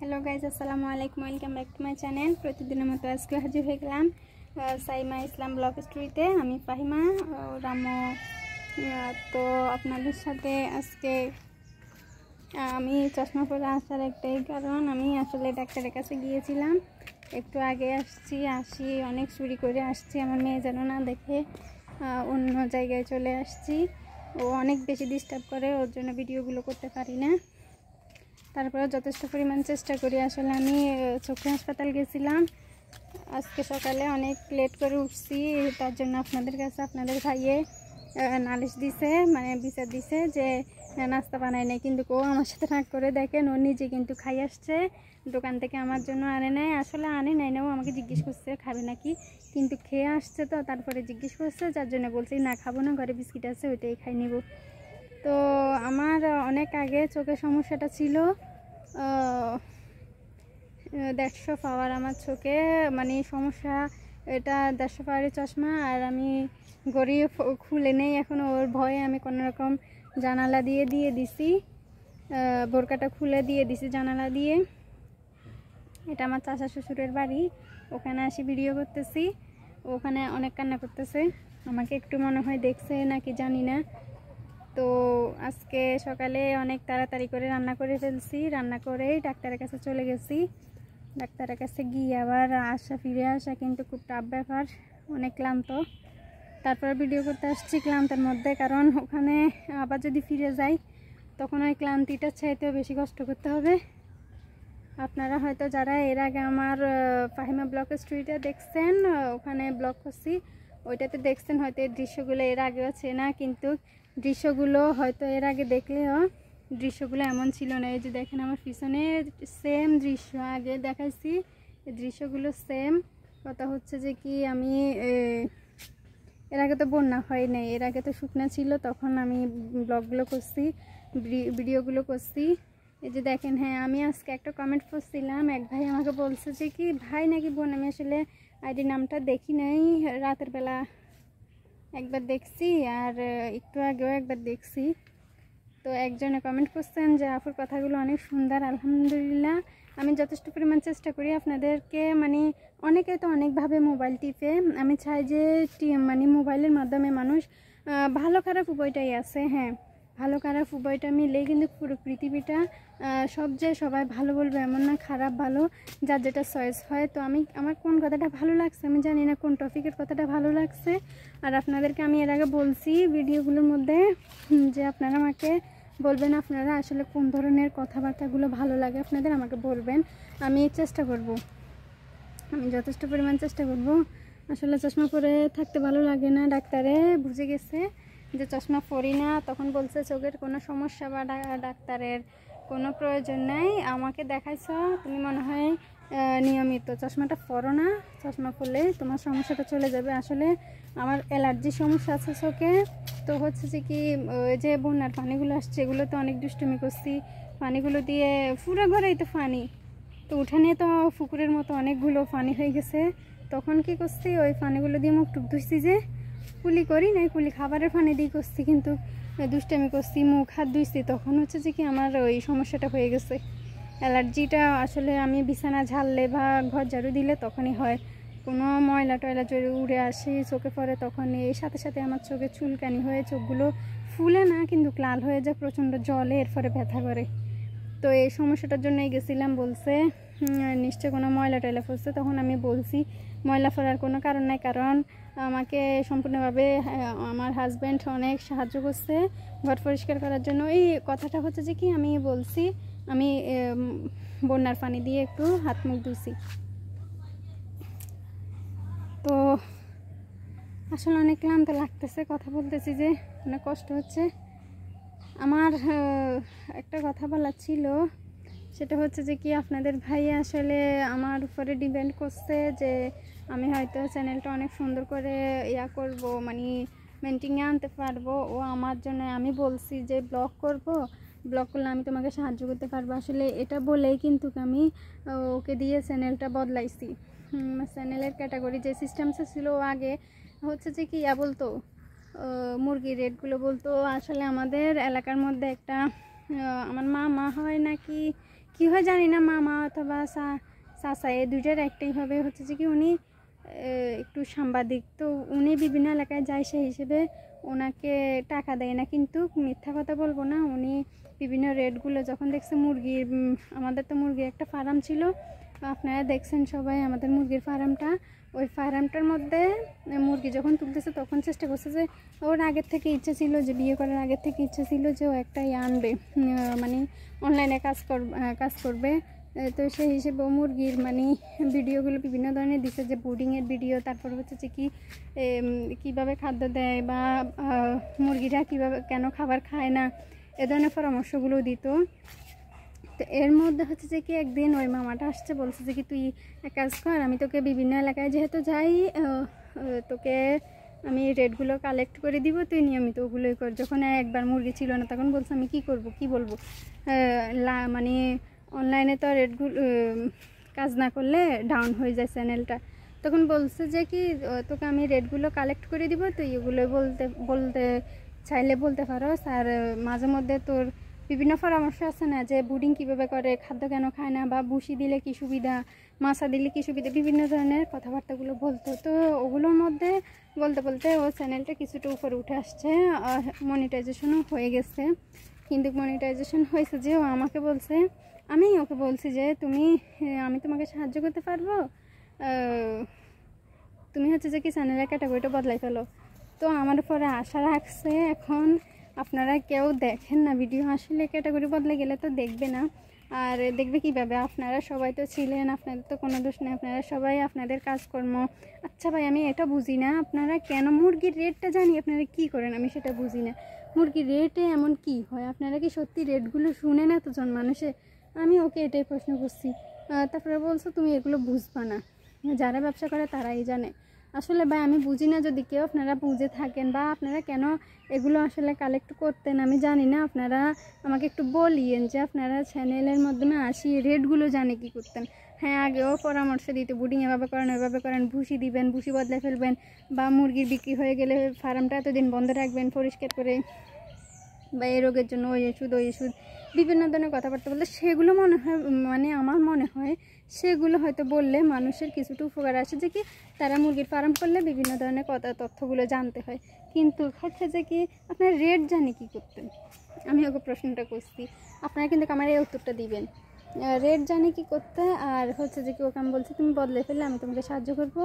Hello guys अस्सलामु आलैकुम welcome back to my channel. प्रतिदिনের মতো আজকে হাজির হয়ে গেলাম সাইমা ইসলাম ব্লগ স্টোরিতে। আমি ফাহিমা রামো। তো আপনাদের সাথে আজকে আমি চশমা পরে আসার একটাই কারণ, আমি আসলে ডাক্তারের কাছে গিয়েছিলাম, একটু আগে আসি অনেক চুরি করে আসছি, আমার মেয়ে যেন না দেখে অন্য জায়গায় চলে আসছি। ও অনেক বেশি ডিস্টার্ব করে, ওর জন্য ভিডিওগুলো করতে পারি না। তারপরে যথেষ্ট পরিমাণ চেষ্টা করি। আসলে আমি চক্ষু হাসপাতাল গেছিলাম আজকে সকালে, অনেক লেট করে উঠছি, তার জন্য আপনাদের কাছে আপনাদের ভাইয়ে নালিশ দিছে, মানে বিচার দিছে যে নাস্তা বানায় নাই, কিন্তু ও আমার সাথে রাগ করে। দেখেন, ও নিজে কিন্তু খাই আসছে দোকান থেকে, আমার জন্য আনে নাই। আসলে আনে নাই না, ও আমাকে জিজ্ঞেস করছে খাবে নাকি, কিন্তু খেয়ে আসছে তো, তারপরে জিজ্ঞেস করছে, যার জন্য বলছি না খাবো না, ঘরে বিস্কিট আছে ওইটাই খাই নিব। তো আমার অনেক আগে চোখের সমস্যাটা ছিল, 150 পাওয়ার আমার চোখে, মানে সমস্যা এটা 150 পাওয়ারের চশমা। আর আমি গড়িয়ে খুলে নেই এখন, ওর ভয়ে আমি কোনোরকম জানালা দিয়ে দিছি, বোরকাটা খুলে দিয়ে দিছি জানালা দিয়ে। এটা আমার চাচা শ্বশুরের বাড়ি, ওখানে আসি ভিডিও করতেছি। ওখানে অনেক কান্না করতেছে, আমাকে একটু মনে হয় দেখছে নাকি জানি না। তো আজকে সকালে অনেক তাড়াতাড়ি করে রান্না করে ফেলছি, রান্না করেই ডাক্তারের কাছে চলে গেছি। ডাক্তারের কাছে গিয়ে আবার ফিরে আসা কিন্তু খুব টাফ ব্যাপার, অনেক ক্লান্ত। তারপর ভিডিও করতে আসছি ক্লান্তের মধ্যে, কারণ ওখানে আবার যদি ফিরে যাই তখন ওই ক্লান্তিটা চাইতেও বেশি কষ্ট করতে হবে। আপনারা হয়তো যারা এর আগে আমার ফাহিমা ব্লগ স্টোরিটা দেখছেন, ওখানে ব্লগ করছি, ওইটাতে দেখছেন হয়তো এই দৃশ্যগুলো এর আগেও চেনা, কিন্তু দৃশ্যগুলো হয়তো এর আগে দেখলেও দৃশ্যগুলো এমন ছিল না। এই যে দেখেন আমার পিছনে সেম দৃশ্য আগে দেখাইছি, এই দৃশ্যগুলো সেম। কথা হচ্ছে যে কি, আমি এর আগে তো বন্যা হয় নাই, এর আগে তো শুকনা ছিল, তখন আমি ব্লগগুলো করছি, ভিডিওগুলো করছি। এই যে দেখেন, হ্যাঁ আমি আজকে একটা কমেন্ট করছিলাম, এক ভাই আমাকে বলছে যে কি ভাই নাকি বোন, আমি আসলে আইডি নামটা দেখি নাই, রাতের বেলা একবার দেখছি আর একটু আগেও একবার দেখছি। তো একজনে কমেন্ট করছেন যে আপুর কথাগুলো অনেক সুন্দর, আলহামদুলিল্লাহ। আমি যথেষ্ট পরিমাণ চেষ্টা করি আপনাদেরকে, মানে অনেকে তো অনেকভাবে মোবাইল টিপে, আমি চাই যে মানে মোবাইলের মাধ্যমে মানুষ ভালো খারাপ উভয়টাই আছে, হ্যাঁ ভালো খারাপ উভয়টা মিলেই কিন্তু পুরো পৃথিবীটা সবাই ভালো বলবে এমন না, খারাপ ভালো যার যেটা চয়েস হয়। তো আমার কোন কথাটা ভালো লাগছে আমি জানি না, কোন টপিকের কথাটা ভালো লাগছে। আর আপনাদেরকে আমি এর আগে বলছি ভিডিওগুলোর মধ্যে যে আপনারা আমাকে বলবেন আপনারা আসলে কোন ধরনের কথাবার্তাগুলো ভালো লাগে, আপনাদের আমাকে বলবেন, আমি চেষ্টা করব, আমি যথেষ্ট পরিমাণ চেষ্টা করব। আসলে চশমা পরে থাকতে ভালো লাগে না, ডাক্তারে বুঝে গেছে যে চশমা পরি না, তখন বলছে চোখের কোনো সমস্যা বা ডাক্তারের কোনো প্রয়োজন নাই, আমাকে দেখাইছ তুমি মনে হয় নিয়মিত চশমাটা পরো না, চশমা পরলে তোমার সমস্যাটা চলে যাবে। আসলে আমার অ্যালার্জির সমস্যা আছে চোখে। তো হচ্ছে যে কি, ওই যে বন্যার পানিগুলো আসছে, এগুলো তো অনেক দুষ্টুমি করছি, পানিগুলো দিয়ে পুরো ঘরেই তো পানি, তো উঠানে তো পুকুরের মতো অনেকগুলো পানি হয়ে গেছে। তখন কি করছি, ওই পানিগুলো দিয়ে মুখ টুক ধুইছি, যে কুলি করি নাই, কুলি খাবারের পানি দিয়ে করছি, কিন্তু দুষ্টামি করছি, মুখ হাত ধুইছি, তখন হচ্ছে যে কি আমার ওই সমস্যাটা হয়ে গেছে। অ্যালার্জিটা আসলে আমি বিছানা ঝাড়লে বা ঘর ঝাড়ু দিলে তখনই হয়, কোনো ময়লা টয়লা যদি উড়ে আসে চোখে পড়ে, তখন এর সাথে সাথে আমার চোখে চুলকানি হয়ে চোখগুলো ফুলে না কিন্তু লাল হয়ে যায় প্রচণ্ড জলে, এর ফলে ব্যথা করে। তো এই সমস্যাটার জন্যই গেছিলাম, বলছে নিশ্চয় কোনো ময়লা টয়লা পড়ছে। তখন আমি বলছি ময়লা ফেলার কোনো কারণ নাই, কারণ আমাকে সম্পূর্ণভাবে আমার হাজব্যান্ড অনেক সাহায্য করছে ঘর পরিষ্কার করার জন্য। এই কথাটা হচ্ছে যে কি, আমি বলছি আমি বন্যার পানি দিয়ে একটু হাত মুখ ধুইছি। তো আসলে অনেক ক্লান্ত লাগতেছে, কথা বলতেছি যে অনেক কষ্ট হচ্ছে। আমার একটা কথা বলার ছিল, সেটা হচ্ছে যে কি, আপনাদের ভাই আসলে আমার উপরে ডিপেন্ড করছে যে আমি হয়তো চ্যানেলটা অনেক সুন্দর করে করব, মানে মেনটেনে আনতে পারবো। ও আমার জন্য, আমি বলছি যে ব্লগ করলে আমি তোমাকে সাহায্য করতে পারবো, আসলে এটা বলেই কিন্তু আমি ওকে দিয়ে চ্যানেলটা বদলাইছি। চ্যানেলের ক্যাটাগরি যে সিস্টেমটা ছিল আগে হচ্ছে যে কি বলতো, মুরগির রেটগুলো বলতো। আসলে আমাদের এলাকার মধ্যে একটা আমার মা হয় নাকি কী হয় জানি না, মামা অথবা চাচা এই দুইটার একটাই হবে, হচ্ছে যে কি উনি একটু সাংবাদিক, তো উনি বিভিন্ন এলাকায় যায়, সেই হিসেবে ওনাকে টাকা দেয় না। কিন্তু মিথ্যা কথা বলবো না, উনি বিভিন্ন রেটগুলো যখন দেখছে মুরগির, আমাদের তো মুরগির একটা ফার্ম ছিল, আপনারা দেখছেন সবাই আমাদের মুরগির ফার্মটা, ওই ফার্মটার মধ্যে মুরগি যখন তুলতেছে তখন চেষ্টা করছে যে, ওর আগের থেকে ইচ্ছে ছিল যে, বিয়ে করার আগের থেকে ইচ্ছে ছিল যে ও একটা আনবে, মানে অনলাইনে কাজ করবে। তো সেই হিসেবে ও মুরগির মানে ভিডিওগুলো বিভিন্ন ধরনের দিচ্ছে, যে ব্রিডিংয়ের ভিডিও, তারপর হচ্ছে যে কীভাবে খাদ্য দেয় বা মুরগিরা কীভাবে কেন খাবার খায় না, এ ধরনের পরামর্শগুলো দিত। তো এর মধ্যে হচ্ছে যে কি একদিন ওই মামাটা আসছে, বলছে যে কি তুই এক কাজ কর, আমি তোকে বিভিন্ন এলাকায় যেহেতু যাই, তোকে আমি রেটগুলো কালেক্ট করে দিব, তুই নিয়মিত ওগুলোই কর। যখন একবার মুরগি ছিল না তখন বলছে আমি কি করব, কি বলবো, মানে অনলাইনে তো রেটগুলো কাজ না করলে ডাউন হয়ে যায় চ্যানেলটা। তখন বলছে যে কি তোকে আমি রেটগুলো কালেক্ট করে দিব, তুই এগুলো বলতে চাইলে বলতে পারো। আর মাঝে মধ্যে তোর বিভিন্ন পরামর্শ আছে না, যে ব্রিডিং কীভাবে করে, খাদ্য কেন খায় না, বা ভুসি দিলে কী সুবিধা, মাছা দিলে কী সুবিধা, বিভিন্ন ধরনের কথাবার্তাগুলো বলতো। তো ওগুলোর মধ্যে বলতে বলতে ও চ্যানেলটা কিছুটা উপরে উঠে আসছে, মনিটাইজেশনও হয়ে গেছে। কিন্তু মনিটাইজেশন হয়েছে যে ও আমাকে বলছে, আমি ওকে বলছি যে আমি তোমাকে সাহায্য করতে পারবো, তুমি হচ্ছে যে কি চ্যানেলের ক্যাটাগরিটা বদলাই ফেলো। তো আমার উপরে আশা রাখছে। এখন আপনারা কেউ দেখেন না ভিডিও, আসলে ক্যাটাগরি বদলে গেলে তো দেখবে না, আর দেখবে কীভাবে, আপনারা সবাই তো ছিলেন, আপনাদের তো কোনো দোষ নেই, আপনারা সবাই আপনাদের কাজকর্ম। আচ্ছা ভাই, আমি এটা বুঝি না, আপনারা কেন মুরগির রেটটা জানি আপনারা কি করেন, আমি সেটা বুঝি না। মুরগির রেটে এমন কি হয়, আপনারা কি সত্যি রেটগুলো শুনেন এতজন মানুষে? আমি ওকে এটাই প্রশ্ন করছি। তারপরে বলছো তুমি এগুলো বুঝবা না, যারা ব্যবসা করে তারাই জানে। আসলে ভাই আমি বুঝি না, যদি কেউ আপনারা বুঝে থাকেন বা আপনারা কেন এগুলো আসলে কালেক্ট করতেন আমি জানি না, আপনারা আমাকে একটু বলিয়েন যে আপনারা চ্যানেলের মাধ্যমে আসি রেটগুলো জানে কি করতেন। হ্যাঁ, আগেও পরামর্শ দিতে, বুডিং এভাবে করেন, ওইভাবে করেন, ভুসি দিবেন, ভুসি বদলে ফেলবেন, বা মুরগির বিক্রি হয়ে গেলে ফার্মটা এতদিন বন্ধ রাখবেন পরিষ্কার করে, বা এই রোগের জন্য ওই ওষুধ বিভিন্ন ধরনের কথাবার্তা বলতে, সেগুলো মনে হয় মানে আমার মনে হয় সেগুলো হয়তো বললে মানুষের কিছুটা উপকার আসে, যে কি তারা মুরগির ফার্ম করলে বিভিন্ন ধরনের তথ্যগুলো জানতে হয়। কিন্তু হচ্ছে যে কি আপনার রেট জানি কি করতেন, আমি ওকে প্রশ্নটা করছি, আপনারা কিন্তু আমার এই উত্তরটা দিবেন, রেট জানি কি করতে। আর হচ্ছে যে কি ওকে আমি বলছি তুমি বদলে ফেললে আমি তোমাকে সাহায্য করব,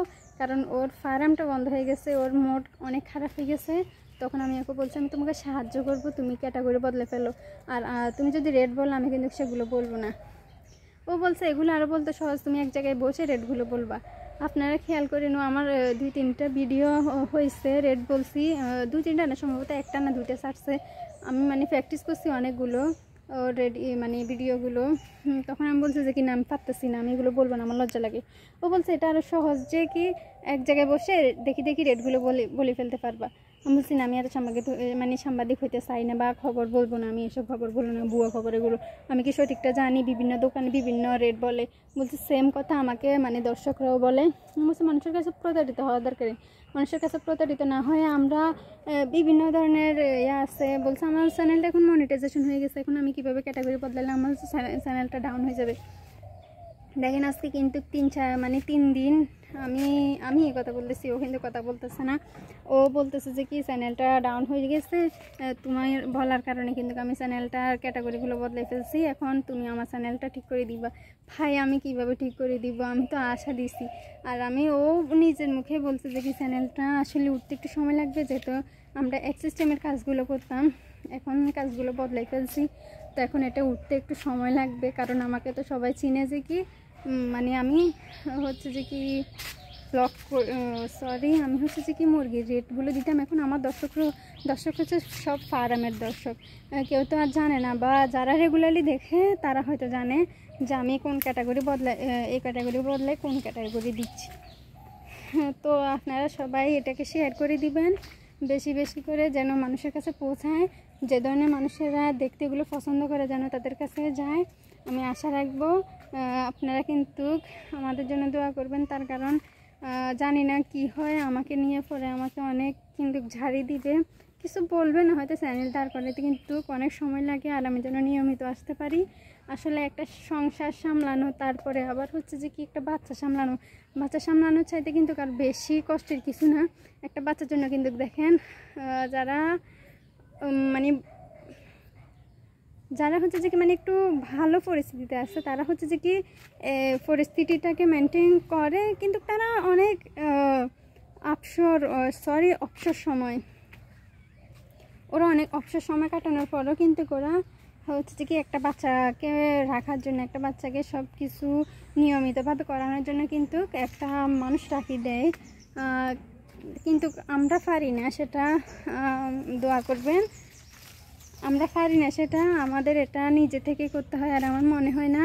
কারণ ওর ফার্মটা বন্ধ হয়ে গেছে, ওর মোড অনেক খারাপ হয়ে গেছে। তখন আমি ওকে বলছি আমি তোমাকে সাহায্য করব, তুমি ক্যাটাগরি বদলে ফেলো, আর তুমি যদি রেট বলো আমি কিন্তু সেগুলো বলবো না। ও বলছে এগুলো আরও বলতে সহজ, তুমি এক জায়গায় বসে রেটগুলো বলবা। আপনারা খেয়াল করে নো, আমার 2-3টা ভিডিও হয়েছে, রেট বলছি, 2-3টা না, সম্ভবত একটা না 2টা ছাড়ছে, আমি মানে প্র্যাকটিস করছি অনেকগুলো রেডি মানে ভিডিওগুলো। তখন আমি বলছি যে কি না আমি পারতেছি না, আমি এগুলো বলবো না, আমার লজ্জা লাগে। ও বলছে এটা আরও সহজ, যে কি এক জায়গায় বসে দেখি রেটগুলো বলে ফেলতে পারবা। আমি বলছি না, আমি আর সাংবাদিক হইতে চাই না, বা খবর বলবো না, আমি এসব খবর বলবো না, ভুয়া খবর এগুলো, আমি কি সঠিকটা জানি, বিভিন্ন দোকানে বিভিন্ন রেট বলে। বলছি সেম কথা আমাকে মানে দর্শকরাও বলে। বলছি মানুষের কাছে প্রতারিত হওয়া দরকার, মানুষের কাছে প্রতারিত না হয়ে আমরা বিভিন্ন ধরনের আছে। বলছে আমার চ্যানেলটা এখন মনিটাইজেশন হয়ে গেছে, এখন আমি কীভাবে ক্যাটাগরি বদলালে আমার চ্যানেলটা ডাউন হয়ে যাবে। দেখেন আজকে কিন্তু 3 দিন আমি এই কথা বলতেছি, ও কিন্তু কথা বলতেছে না। ও বলতেছে যে কি চ্যানেলটা ডাউন হয়ে গেছে, তোমার বলার কারণে কিন্তু আমি চ্যানেলটার ক্যাটাগরিগুলো বদলে ফেলছি, এখন তুমি আমার চ্যানেলটা ঠিক করে দিবা। ভাই আমি কিভাবে ঠিক করে দিব, আমি তো আশা দিছি। আর ও নিজের মুখে বলছে যে কি চ্যানেলটা আসলে উঠতে একটু সময় লাগবে, যেহেতু আমরা এক সিস্টেমের কাজগুলো করতাম, এখন কাজগুলো বদলাই ফেলছি, তো এখন এটা উঠতে একটু সময় লাগবে। কারণ আমাকে তো সবাই চিনে যে কি মানে আমি হচ্ছে যে কি মুরগির রেটগুলো দিতাম। এখন আমার দর্শক হচ্ছে সব ফার্মের দর্শক, কেউ তো আর জানে না, বা যারা রেগুলারলি দেখে তারা হয়তো জানে যে আমি কোন ক্যাটাগরি এই ক্যাটাগরি বদলাই কোন ক্যাটাগরি দিচ্ছি। তো আপনারা সবাই এটাকে শেয়ার করে দিবেন বেশি বেশি করে, যেন মানুষের কাছে পৌঁছায়, যে ধরনের মানুষেরা দেখতে এগুলো পছন্দ করে যেন তাদের কাছে যায়। আমি আশা রাখবো আপনারা কিন্তু আমাদের জন্য দোয়া করবেন, তার কারণ জানি না কি হয়, আমাকে নিয়ে পরে আমাকে অনেক কিন্তু ঝাড়ি দিবে, কিছু বলবে না হয়তো চ্যানেল দাঁড় করাতে, কিন্তু অনেক সময় লাগে, আর আমি যেন নিয়মিত আসতে পারি। আসলে একটা সংসার সামলানো, তারপরে আবার হচ্ছে যে কি একটা বাচ্চা সামলানোর চাইতে কিন্তু আর বেশি কষ্টের কিছু না। একটা বাচ্চার জন্য কিন্তু দেখেন যারা মানে হচ্ছে যে কি মানে একটু ভালো পরিস্থিতিতে আছে, তারা হচ্ছে যে কি পরিস্থিতিটাকে মেনটেন করে, কিন্তু তারা অনেক অবসর সময় ওরা অনেক অবসর সময় কাটানোর পরও কিন্তু ওরা হচ্ছে যে কি একটা বাচ্চাকে রাখার জন্য, একটা বাচ্চাকে সব কিছু নিয়মিতভাবে করানোর জন্য কিন্তু একটা মানুষ রাখি দেয়। কিন্তু আমরা পারি না সেটা, দোয়া করবেন, আমরা পারি না সেটা, আমাদের এটা নিজে থেকে করতে হয়। আর আমার মনে হয় না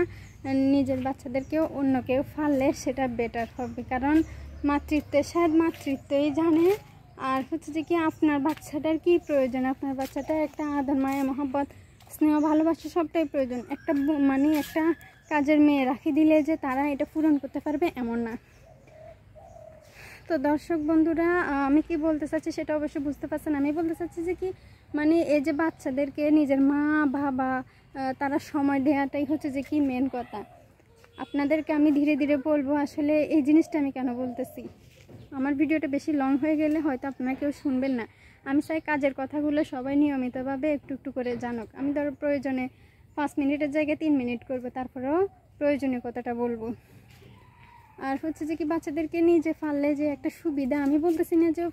নিজের বাচ্চাদেরকেও অন্য কেউ পারলে সেটা বেটার হবে, কারণ মাতৃত্বই জানে। আর হচ্ছে যে কি আপনার বাচ্চাটার কি প্রয়োজন, আপনার বাচ্চাটার একটা আদর, মায়া, মহব্বত, স্নেহ, ভালোবাসা সবটাই প্রয়োজন। একটা একটা কাজের মেয়ে রাখি দিলে যে তারা এটা পূরণ করতে পারবে এমন না। তো দর্শক বন্ধুরা, আমি কি বলতে চাচ্ছি সেটা অবশ্যই বুঝতে পারছেন। আমি বলতে চাচ্ছি যে কি মানে এই যে বাচ্চাদেরকে নিজের মা বাবা তারা সময় দেওয়াটাই হচ্ছে যে কি মেন কথা। আপনাদেরকে আমি ধীরে ধীরে বলবো আসলে এই জিনিসটা আমি কেন বলতেছি। আমার ভিডিওটা বেশি লং হয়ে গেলে হয়তো আপনারা কেউ শুনবেন না। আমি চাই কাজের কথাগুলো সবাই নিয়মিতভাবে একটু একটু করে জানুক। আমি ধরো প্রয়োজনে 5 মিনিটের জায়গায় 3 মিনিট করবো, তারপরেও প্রয়োজনীয় কথাটা বলবো। আর হচ্ছে যে কি বাচ্চাদেরকে নিজে ফাললে যে একটা সুবিধা, আমি বলতেছি না যে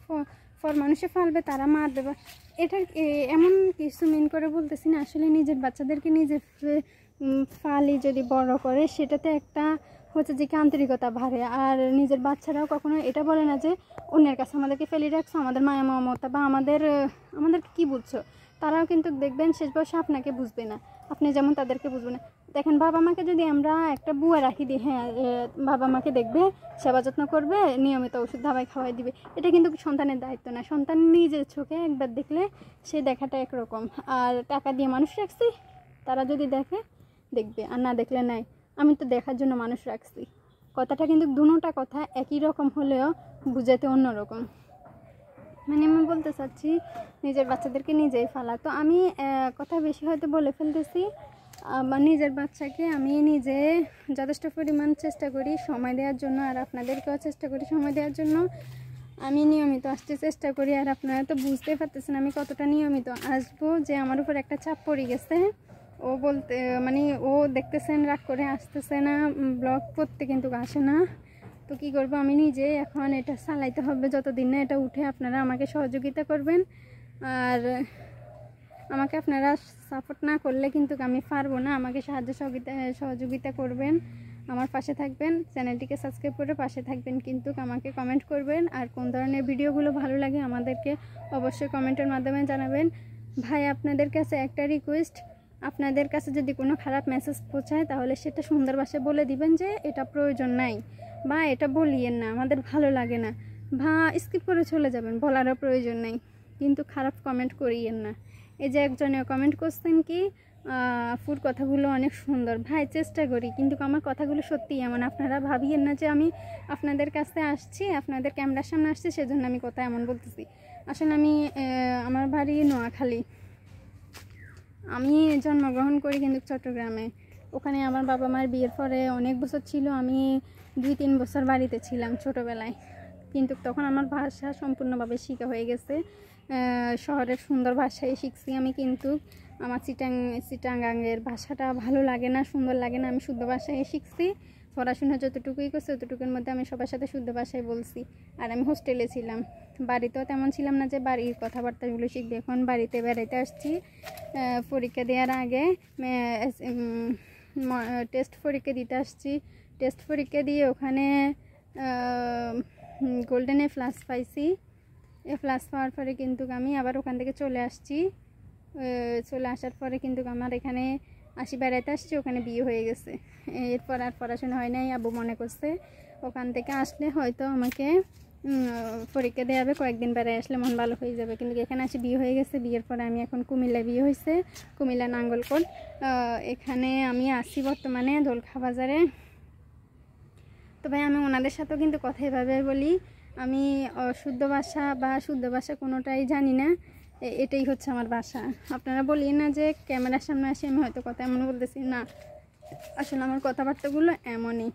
ফর মানুষে ফালবে তারা মারবে বা এটা এমন কিছু মিন করে বলতেছি না। আসলে নিজের বাচ্চাদেরকে নিজে ফালি যদি বড় করে, সেটাতে একটা হচ্ছে যে কি আন্তরিকতা বাড়ে। আর নিজের বাচ্চারাও কখনো এটা বলে না যে অন্যের কাছে আমাদেরকে ফেলে রাখছো, আমাদের মায়া মমতা বা আমাদেরকে কী বুঝছো। তারাও কিন্তু দেখবেন শেষ বয়সে আপনাকে বুঝবে না, আপনি যেমন তাদেরকে বুঝবে না। দেখেন বাবা মাকে যদি আমরা একটা বুয়া রাখি দিই, হ্যাঁ বাবা মাকে দেখবে, সেবা যত্ন করবে, নিয়মিত ওষুধ ধাবায় খাওয়াই দিবে, এটা কিন্তু সন্তানের দায়িত্ব না। সন্তান নিজের চোখে একবার দেখলে সে দেখাটা একরকম। আর টাকা দিয়ে মানুষ রাখছি, তারা যদি দেখবে, আর না দেখলে নাই। আমি তো দেখার জন্য মানুষ রাখছি, কথাটা কিন্তু দুটোটা কথা একই রকম হলেও বুঝাতে অন্যরকম। মানে আমি বলতে চাচ্ছি নিজের বাচ্চাদেরকে নিজেই ফালা। তো আমি কথা বেশি হয়তো বলে ফেলতেছি। নিজের বাচ্চাকে আমি নিজে যথেষ্ট পরিমাণ চেষ্টা করি সময় দেওয়ার জন্য, আর আপনাদেরকেও চেষ্টা করি সময় দেওয়ার জন্য। আমি নিয়মিত আসতে চেষ্টা করি, আর আপনারা তো বুঝতেই পারতেছেন আমি কতটা নিয়মিত আসবো, যে আমার উপর একটা চাপ পড়ে গেছে। ও বলতে মানে ও দেখতেছেন রাগ করে আসতেছে না, ব্লগ করতে কিন্তু আসে না। তো কী করবো, আমি নিজে এখন এটা চালাইতে হবে যতদিন না এটা উঠে। আপনারা আমাকে সহযোগিতা করবেন, আর আমাকে আপনারা সাপোর্ট না করলে কিন্তু আমি পারবো না। আমাকে সহযোগিতা করবেন, আমার পাশে থাকবেন, চ্যানেলটিকে সাবস্ক্রাইব করে পাশে থাকবেন, কিন্তু আমাকে কমেন্ট করবেন। আর কোন ধরনের ভিডিওগুলো ভালো লাগে আমাদেরকে অবশ্যই কমেন্টের মাধ্যমে জানাবেন। ভাই আপনাদের কাছে একটা রিকোয়েস্ট, আপনাদের কাছে যদি কোনো খারাপ মেসেজ পৌঁছায় তাহলে সেটা সুন্দর ভাষায় বলে দিবেন যে এটা প্রয়োজন নাই, বা এটা বলিয়েন না, আমাদের ভালো লাগে না, বা স্কিপ করে চলে যাবেন, বলারও প্রয়োজন নেই, কিন্তু খারাপ কমেন্ট করিয়েন না। এই যে একজনে কমেন্ট করছেন কি আপুর কথাগুলো অনেক সুন্দর, ভাই চেষ্টা করি, কিন্তু আমার কথাগুলো সত্যিই এমন। আপনারা ভাবিয়েন না যে আমি আপনাদের কাছে আসছি, আপনাদের ক্যামেরার সামনে আসছি সেজন্য আমি কথা এমন বলতেছি। আসলে আমি আমার বাড়ি নোয়াখালী, আমি জন্মগ্রহণ করি কিন্তু চট্টগ্রামে। ওখানে আমার বাবা মার বিয়ের পরে অনেক বছর ছিল, আমি 2-3 বছর বাড়িতে ছিলাম ছোটোবেলায়, কিন্তু তখন আমার ভাষা সম্পূর্ণভাবে শেখা হয়ে গেছে। শহরের সুন্দর ভাষায় শিখছি আমি, কিন্তু আমার চিটাগাংয়ের ভাষাটা ভালো লাগে না, সুন্দর লাগে না। আমি শুদ্ধ ভাষায় শিখছি, পড়াশোনা যতটুকুই করছি ততটুকুর মধ্যে আমি সবার সাথে শুদ্ধ ভাষায় বলছি। আর আমি হোস্টেলে ছিলাম, বাড়িতেও তেমন ছিলাম না যে বাড়ির কথাবার্তাগুলো শিখবে। এখন বাড়িতে বেড়াইতে আসছি, পরীক্ষা দেওয়ার আগে টেস্ট পরীক্ষা দিতে আসছি। টেস্ট পরীক্ষা দিয়ে ওখানে গোল্ডেন এ প্লাস পাইছি। এ প্লাস পাওয়ার পরে কিন্তু আমি আবার ওখান থেকে চলে আসছি। চলে আসার পরে কিন্তু আমার এখানে বেড়াইতে আসছি, ওখানে বিয়ে হয়ে গেছে। এরপর আর পড়াশোনা হয় নাই। আব্বু মনে করছে ওখান থেকে আসলে হয়তো আমাকে পরীক্ষা দেওয়া হবে, কয়েকদিন বেড়াই আসলে মন ভালো হয়ে যাবে, কিন্তু এখানে আসি বিয়ে হয়ে গেছে। বিয়ের পরে আমি এখন কুমিল্লায় বিয়ে হয়েছে, কুমিল্লা নাঙ্গলকোট। এখানে আমি আসি বর্তমানে দোলখা বাজারে। তো ভাই আমি ওনাদের সাথেও কিন্তু কথা এভাবে বলি, আমি শুদ্ধ ভাষা বা শুদ্ধ ভাষা কোনোটাই জানি না, এটাই হচ্ছে আমার ভাষা। আপনারা বলিয়ে না যে ক্যামেরার সামনে আসি আমি হয়তো কথা এমন বলতেছি না, আসলে আমার কথাবার্তাগুলো এমনই।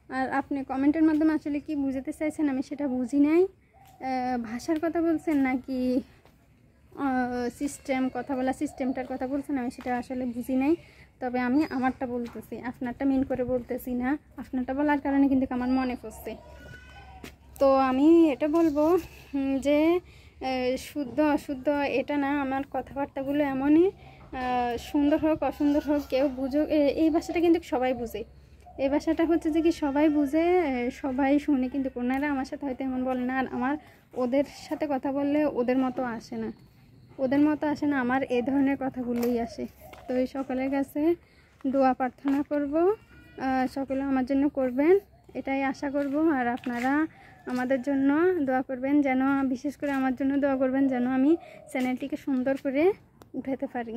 আর আপনি কমেন্টের মাধ্যমে আসলে কি বুঝাতে চাইছেন আমি সেটা বুঝি নাই। ভাষার কথা বলছেন নাকি কথা বলা সিস্টেমটার কথা বলছেন আমি সেটা আসলে বুঝি নাই। তবে আমি আমারটা বলতেছি, আপনারটা মিন করে বলতেছি না। আপনারটা বলার কারণে কিন্তু আমার মনে পড়ছে। তো আমি এটা বলবো যে শুদ্ধ অশুদ্ধ এটা না, আমার কথাবার্তাগুলো এমনই, সুন্দর হোক অসুন্দর হোক কেউ বুঝুক। এই ভাষাটা কিন্তু সবাই বুঝে। এই ভাষাটা হচ্ছে যে কি সবাই বুঝে, সবাই শুনে, কিন্তু ওনারা আমার সাথে হয়তো এমন বলে না। আর আমার ওদের সাথে কথা বললে ওদের মতো আসে না, আমার এই ধরনের কথাগুলোই আসে। তো এই সকলের কাছে দোয়া প্রার্থনা করব, সকলে আমার জন্য করবেন এটাই আশা করব। আর আপনারা আমাদের জন্য দোয়া করবেন, যেন বিশেষ করে আমার জন্য দোয়া করবেন যেন আমি চ্যানেলটিকে সুন্দর করে উঠাতে পারি।